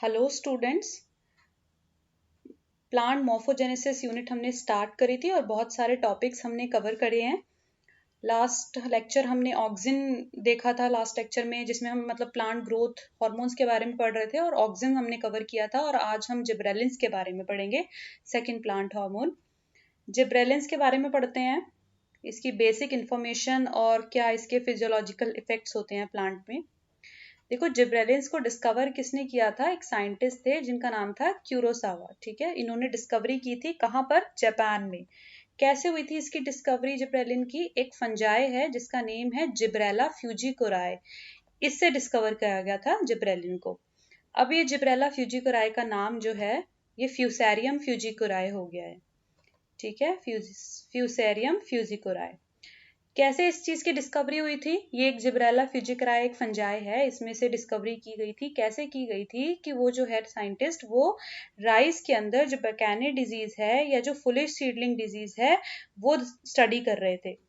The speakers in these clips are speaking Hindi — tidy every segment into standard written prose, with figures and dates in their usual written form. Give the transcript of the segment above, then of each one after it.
Hello students. Plant morphogenesis unit हमने स्टार्ट करी थी और बहुत सारे टॉपिक्स हमने कवर करे हैं। लास्ट लेक्चर हमने ऑक्सिन देखा था लास्ट लेक्चर में, जिसमें हम मतलब प्लांट ग्रोथ हार्मोन्स के बारे में पढ़ रहे थे और ऑक्सिन हमने कवर किया था। और आज हम जिब्रेलिन्स के बारे में पढ़ेंगे, सेकेंड प्लांट हार्मोन। जिब्रेलिन्स के बारे में पढ़ते हैं, इसकी बेसिक इंफॉर्मेशन और क्या इसके फिजियोलॉजिकल इफेक्ट्स होते हैं प्लांट में। देखो, जिब्रेलिन्स को डिस्कवर किसने किया था? एक साइंटिस्ट थे जिनका नाम था क्यूरोसावा। ठीक है, इन्होंने डिस्कवरी की थी कहाँ पर? जापान में। कैसे हुई थी इसकी डिस्कवरी जिब्रेलिन की? एक फंजाई है जिसका नेम है जिब्रेला फ्यूजिकोराई, इससे डिस्कवर किया गया था जिब्रेलिन को। अब ये जिब्रेला फ्यूजिकोराई का नाम जो है ये फ्यूसेरियम फ्यूजिकोराई हो गया है। ठीक है, फ्यूसेरियम फ्यूजिकोराई। कैसे इस चीज की डिस्कवरी हुई थी? ये एक जिब्रेला फ्यूजिकोराई एक फंजाई है, इसमें से डिस्कवरी की गई थी। कैसे की गई थी कि वो जो है साइंटिस्ट, वो राइस के अंदर जो बकाने डिजीज है या जो फुलिश सीडलिंग डिजीज है वो स्टडी कर रहे थे।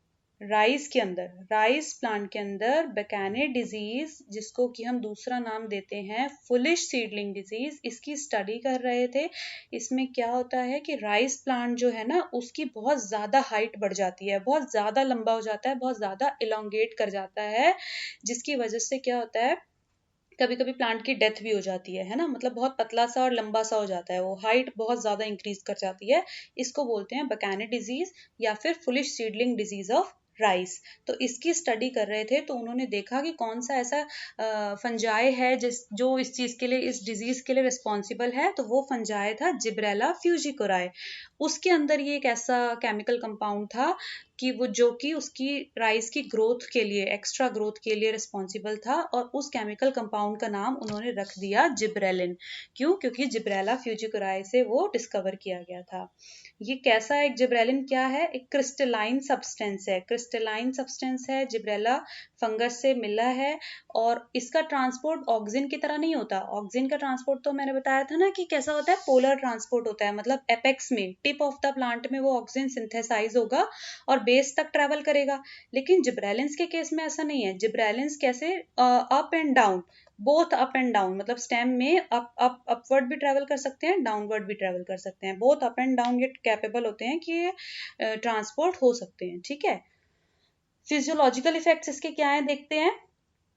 राइस के अंदर, राइस प्लांट के अंदर बकाने डिजीज, जिसको कि हम दूसरा नाम देते हैं फुलिश सीडलिंग डिजीज, इसकी स्टडी कर रहे थे। इसमें क्या होता है कि राइस प्लांट जो है ना, उसकी बहुत ज्यादा हाइट बढ़ जाती है, बहुत ज्यादा लंबा हो जाता है, बहुत ज्यादा इलोंगेट कर जाता है, जिसकी वजह से क्या होता है, कभी कभी प्लांट की डेथ भी हो जाती है ना। मतलब बहुत पतला सा और लंबा सा हो जाता है, वो हाइट बहुत ज्यादा इंक्रीज कर जाती है। इसको बोलते हैं बकाने डिजीज या फिर foolish seedling disease of rice. तो इसकी स्टडी कर रहे थे, तो उन्होंने देखा कि कौन सा ऐसा फंजाई है जो इस चीज के लिए, इस डिजीज के लिए रिस्पॉन्सिबल है। तो वो फंजाई था जिब्रेला फ्यूजिकोराई। उसके अंदर ये एक ऐसा केमिकल कंपाउंड था कि वो जो कि उसकी राइस की ग्रोथ के लिए, एक्स्ट्रा ग्रोथ के लिए रिस्पॉन्सिबल था, और उस केमिकल कंपाउंड का नाम उन्होंने रख दिया जिब्रेलिन। क्यों? क्योंकि जिब्रेला फ्यूजिकोराई से वो डिस्कवर किया गया था। ये कैसा एक जिब्रेलिन क्या है? एक क्रिस्टलाइन सब्सटेंस है, क्रिस्टलाइन सब्सटेंस है, जिब्रेला फंगस से मिला है। और इसका ट्रांसपोर्ट ऑक्सिन की तरह नहीं होता। ऑक्सिन का ट्रांसपोर्ट तो मैंने बताया था ना कि कैसा होता है, पोलर ट्रांसपोर्ट होता है। मतलब एपेक्स में, टिप ऑफ द प्लांट में वो ऑक्सिन सिंथेसाइज होगा और बेस तक ट्रेवल करेगा। लेकिन जिब्रेलिन्स के केस में ऐसा नहीं है। जिब्रेलिन्स कैसे? Up and down, both up and down, मतलब स्टेम में अपवर्ड भी ट्रेवल कर सकते हैं, डाउनवर्ड भी ट्रेवल कर सकते हैं। बोथ अप एंड डाउन ये कैपेबल होते हैं कि ये ट्रांसपोर्ट हो सकते हैं। ठीक है, फिजियोलॉजिकल इफेक्ट्स इसके क्या हैं देखते हैं।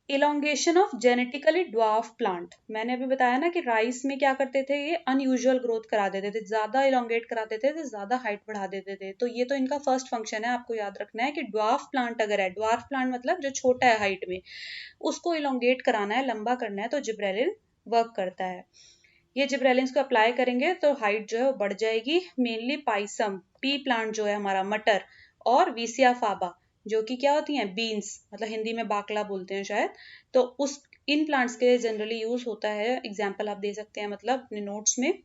Elongation of genetically dwarf plant. मैंने अभी बताया ना कि राइस में क्या करते थे, ये अनयूजुअल ग्रोथ करा देते थे, ज्यादा इलोंगेट करा देते थे, ज्यादा हाइट बढ़ा देते थे। तो ये तो इनका फर्स्ट फंक्शन है, आपको याद रखना है कि ड्वार्फ प्लांट अगर है, ड्वार्फ प्लांट मतलब जो छोटा है हाइट में, उसको इलोंगेट कराना है, लंबा करना है, तो जिब्रेलिन वर्क करता है। ये जिब्रेलिन्स को अप्लाई करेंगे तो हाइट जो है वो बढ़ जाएगी। मेनली पाइसम, पी प्लांट जो है हमारा, मटर, और वीसिया फाबा, जो कि क्या होती हैं, बीन्स, मतलब हिंदी में बाकला बोलते हैं शायद। तो उस इन प्लांट्स के जनरली यूज होता है। एग्जाम्पल आप दे सकते हैं मतलब अपने नोट्स में।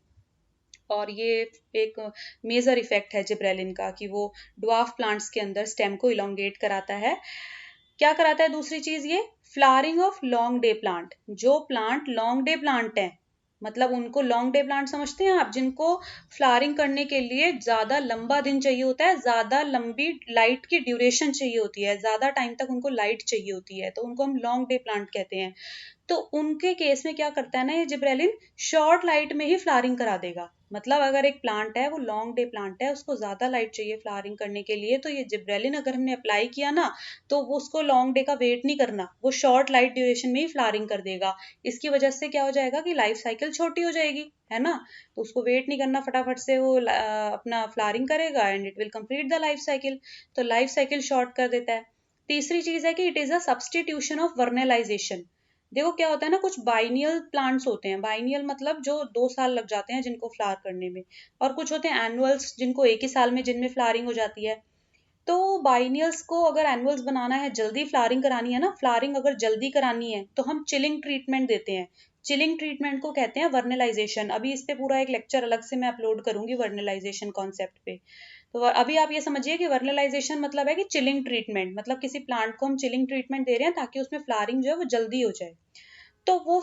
और ये एक मेजर इफेक्ट है जिब्रेलिन का कि वो ड्वार्फ प्लांट्स के अंदर स्टेम को इलोंगेट कराता है। क्या कराता है दूसरी चीज? ये flowering of long day plant. जो प्लांट लॉन्ग डे प्लांट है, मतलब उनको लॉन्ग डे प्लांट समझते हैं आप, जिनको फ्लावरिंग करने के लिए ज्यादा लंबा दिन चाहिए होता है, ज्यादा लंबी लाइट की ड्यूरेशन चाहिए होती है, ज्यादा टाइम तक उनको लाइट चाहिए होती है, तो उनको हम लॉन्ग डे प्लांट कहते हैं। तो उनके केस में क्या करता है ना ये जिब्रेलिन, शॉर्ट लाइट में ही फ्लावरिंग करा देगा। मतलब अगर एक प्लांट है, वो लॉन्ग डे प्लांट है, उसको ज्यादा लाइट चाहिए फ्लावरिंग करने के लिए, तो ये जिब्रेलिन अगर हमने अप्लाई किया ना, तो वो उसको लॉन्ग डे का वेट नहीं करना, वो शॉर्ट लाइट ड्यूरेशन में ही फ्लावरिंग कर देगा। इसकी वजह से क्या हो जाएगा कि लाइफ साइकिल छोटी हो जाएगी, है ना। तो उसको वेट नहीं करना, फटाफट से वो अपना फ्लावरिंग करेगा and it will complete the life cycle. तो लाइफ साइकिल शॉर्ट कर देता है। तीसरी चीज है कि it is a substitution of vernalization. देखो क्या होता है ना, कुछ बाइनियल प्लांट्स होते हैं, बाइनियल मतलब जो 2 साल लग जाते हैं जिनको फ्लावर करने में, और कुछ होते हैं एनुअल्स जिनको एक ही साल में, जिनमें फ्लावरिंग हो जाती है। तो बाइनियल्स को अगर एनुअल्स बनाना है, जल्दी फ्लावरिंग करानी है ना, फ्लावरिंग अगर जल्दी करानी है, तो हम चिलिंग ट्रीटमेंट देते हैं। चिलिंग ट्रीटमेंट को कहते हैं वर्नलाइजेशन। अभी इस पे पूरा एक लेक्चर अलग से मैं अपलोड करूंगी वर्नलाइजेशन कॉन्सेप्ट पे। तो अभी आप ये समझिए कि वर्नलाइजेशन मतलब है कि चिलिंग ट्रीटमेंट, मतलब किसी प्लांट को हम चिलिंग ट्रीटमेंट दे रहे हैं ताकि उसमें फ्लावरिंग जो है वो जल्दी हो जाए। तो वो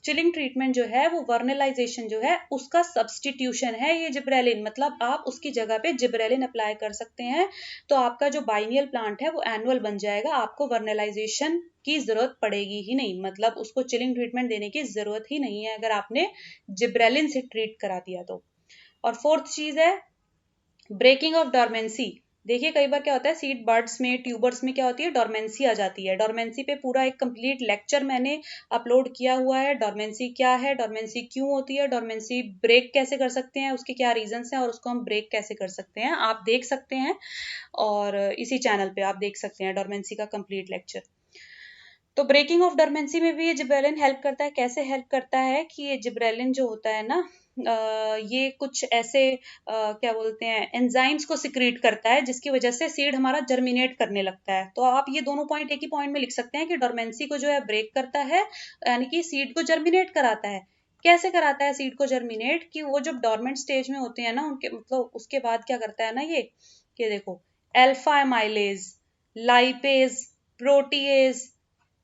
चिलिंग ट्रीटमेंट जो है, वो वर्नलाइजेशन जो है, उसका सब्सटीट्यूशन है ये जिब्रेलिन। मतलब आप उसकी जगह पे जिब्रेलिन अप्लाई कर सकते हैं, तो आपका जो बाइनियल प्लांट है वो एनुअल बन जाएगा, आपको वर्नलाइजेशन की जरूरत पड़ेगी ही नहीं, मतलब उसको चिलिंग ट्रीटमेंट देने की जरूरत ही नहीं है अगर आपने जिब्रेलिन से ट्रीट करा दिया तो। और फोर्थ चीज है ब्रेकिंग ऑफ डॉर्मेंसी। देखिए कई बार क्या होता है सीड बर्ड्स में ट्यूबर्स में क्या होती है डॉर्मेंसी आ जाती है। डॉर्मेंसी पे पूरा एक कंप्लीट लेक्चर मैंने अपलोड किया हुआ है। डॉर्मेंसी क्या है, डॉर्मेंसी क्यों होती है, डॉर्मेंसी ब्रेक कैसे कर सकते हैं, उसके क्या रीजंस हैं और उसको हम ब्रेक कैसे कर सकते हैं, आप देख सकते हैं और इसी चैनल पे आप देख सकते हैं डॉर्मेंसी का कंप्लीट लेक्चर। तो ब्रेकिंग ऑफ डॉर्मेंसी में भी ये जिब्रेलिन हेल्प करता है। कैसे हेल्प करता है कि ये जिब्रेलिन जो होता है ना ये कुछ ऐसे क्या बोलते हैं एंजाइम्स को सिक्रीट करता है जिसकी वजह से सीड हमारा जर्मिनेट करने लगता है। तो आप ये दोनों पॉइंट एक ही पॉइंट में लिख सकते हैं कि डॉर्मेंसी को जो है ब्रेक करता है यानी कि सीड को जर्मिनेट कराता है। कैसे कराता है सीड को जर्मिनेट कि वो जब डॉर्मेंट स्टेज में होते हैं ना उनके मतलब उसके बाद क्या करता है ना ये कि देखो अल्फा एमाइलेज, लाइपेज, प्रोटीएज,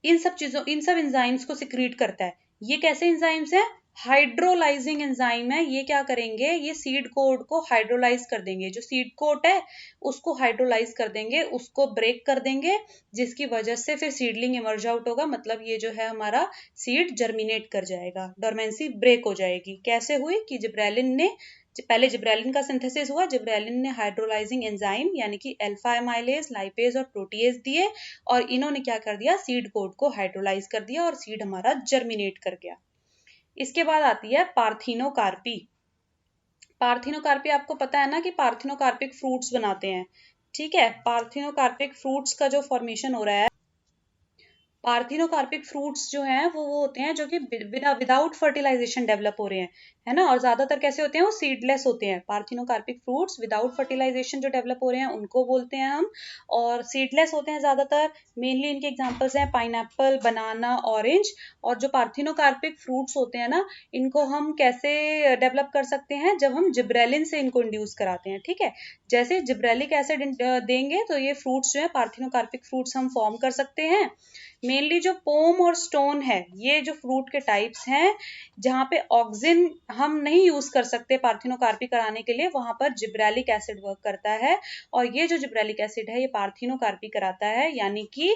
इन सब एंजाइम्स को सिक्रीट करता है। ये कैसे एंजाइम्स है, हाइड्रोलाइजिंग एंजाइम है। ये क्या करेंगे, ये सीड कोड को हाइड्रोलाइज कर देंगे। जो सीड कोड है उसको हाइड्रोलाइज कर देंगे, उसको ब्रेक कर देंगे, जिसकी वजह से फिर सीडलिंग इमर्ज आउट होगा। मतलब ये जो है हमारा सीड जर्मिनेट कर जाएगा, डोरमेंसी ब्रेक हो जाएगी। कैसे हुई कि जिब्रेलिन ने पहले जिब्रेलिन का सिंथेसिस हुआ, जिब्रेलिन ने हाइड्रोलाइजिंग एंजाइम यानी कि अल्फा एमाइलेज, लाइपेज और प्रोटीएज दिए और इन्होंने क्या कर दिया सीड कोड को हाइड्रोलाइज कर दिया और सीड हमारा जर्मिनेट कर गया। इसके बाद आती है पार्थिनोकार्पी। पार्थिनोकार्पी आपको पता है ना कि पार्थिनोकार्पिक फ्रूट्स बनाते हैं, ठीक है। पार्थिनोकार्पिक फ्रूट्स का जो फॉर्मेशन हो रहा है, पार्थिनोकार्पिक फ्रूट्स जो हैं वो होते हैं जो कि विदाउट फर्टिलाइजेशन डेवलप हो रहे हैं, है ना। और ज्यादातर कैसे होते हैं वो सीडलेस होते हैं। पार्थिनोकार्पिक फ्रूट्स विदाउट फर्टिलाइजेशन जो डेवलप हो रहे हैं उनको बोलते हैं हम, और सीडलेस होते हैं ज्यादातर। मेनली इनके एग्जांपल्स हैं पाइनएप्पल, बनाना, ऑरेंज। और जो पार्थिनोकार्पिक फ्रूट्स होते हैं ना इनको हम कैसे डेवलप कर सकते हैं, जब हम जिब्रेलिन से इनको इंड्यूस कराते हैं, ठीक है। जैसे जिब्रेलिक एसिड देंगे तो ये फ्रूट्स जो है पार्थिनोकार्पिक फ्रूट्स हम फॉर्म कर सकते हैं। मेनली जो पोम और स्टोन है ये जो फ्रूट के टाइप्स हैं जहाँ पे ऑक्सिन हम नहीं यूज कर सकते पार्थिनोकार्पी कराने के लिए, वहां पर जिब्रेलिक एसिड वर्क करता है। और ये जो जिब्रेलिक एसिड है ये पार्थिनोकार्पी कराता है, यानी कि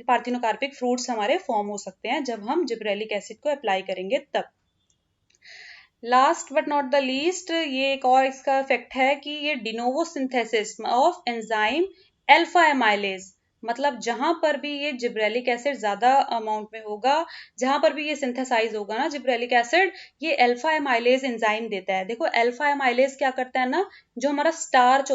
पार्थिनोकार्पिक फ्रूट्स हमारे फॉर्म हो सकते हैं जब हम जिब्रेलिक एसिड को अप्लाई करेंगे तब। Last but not the least ये एक और इसका इफेक्ट है कि ये de novo synthesis of enzyme alpha amylase. मतलब जहां पर भी ये जिब्रेलिक एसिड ज्यादा अमाउंट में होगा, जहां पर भी ये सिंथेसाइज होगा ना जिब्रेलिक एसिड, ये अल्फा एमाइलेज एंजाइम देता है। देखो अल्फा एमाइलेज क्या करता है ना, जो हमारा स्टार्च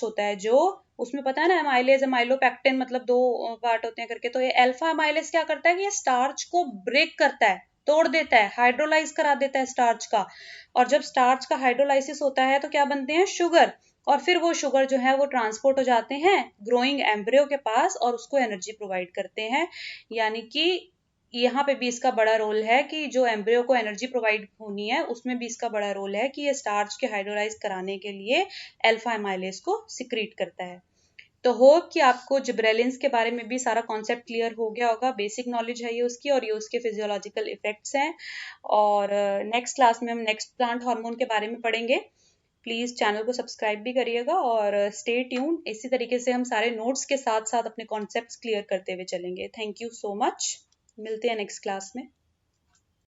होता है जो उसमें पता है ना एमाइलेज एमाइलोपेक्टिन मतलब दो पार्ट होते हैं करके, तो ये अल्फा एमाइलेज क्या करता है कि ये स्टार्च को ब्रेक करता है, तोड़ देता है, हाइड्रोलाइज करा देता है स्टार्च का। और जब स्टार्च का हाइड्रोलाइसिस होता है तो क्या बनते हैं शुगर, और फिर वो शुगर जो है वो ट्रांसपोर्ट हो जाते हैं ग्रोइंग एम्ब्रियो के पास और उसको एनर्जी प्रोवाइड करते हैं। यानी कि यहाँ पे भी इसका बड़ा रोल है कि जो एम्ब्रियो को एनर्जी प्रोवाइड होनी है उसमें भी इसका बड़ा रोल है कि ये स्टार्च के हाइड्रोलाइज कराने के लिए अल्फा एमाइलेज को सिक्रीट करता है। तो होप कि आपको जिब्रेलिन्स के बारे में भी सारा कॉन्सेप्ट क्लियर हो गया होगा। बेसिक नॉलेज है ये उसकी और ये उसके फिजियोलॉजिकल इफेक्ट्स हैं। और नेक्स्ट क्लास में हम नेक्स्ट प्लांट हार्मोन के बारे में पढ़ेंगे। प्लीज चैनल को सब्सक्राइब भी करिएगा और स्टे ट्यून। इसी तरीके से हम सारे नोट्स के साथ साथ अपने कॉन्सेप्ट्स क्लियर करते हुए चलेंगे। थैंक यू सो मच, मिलते हैं नेक्स्ट क्लास में।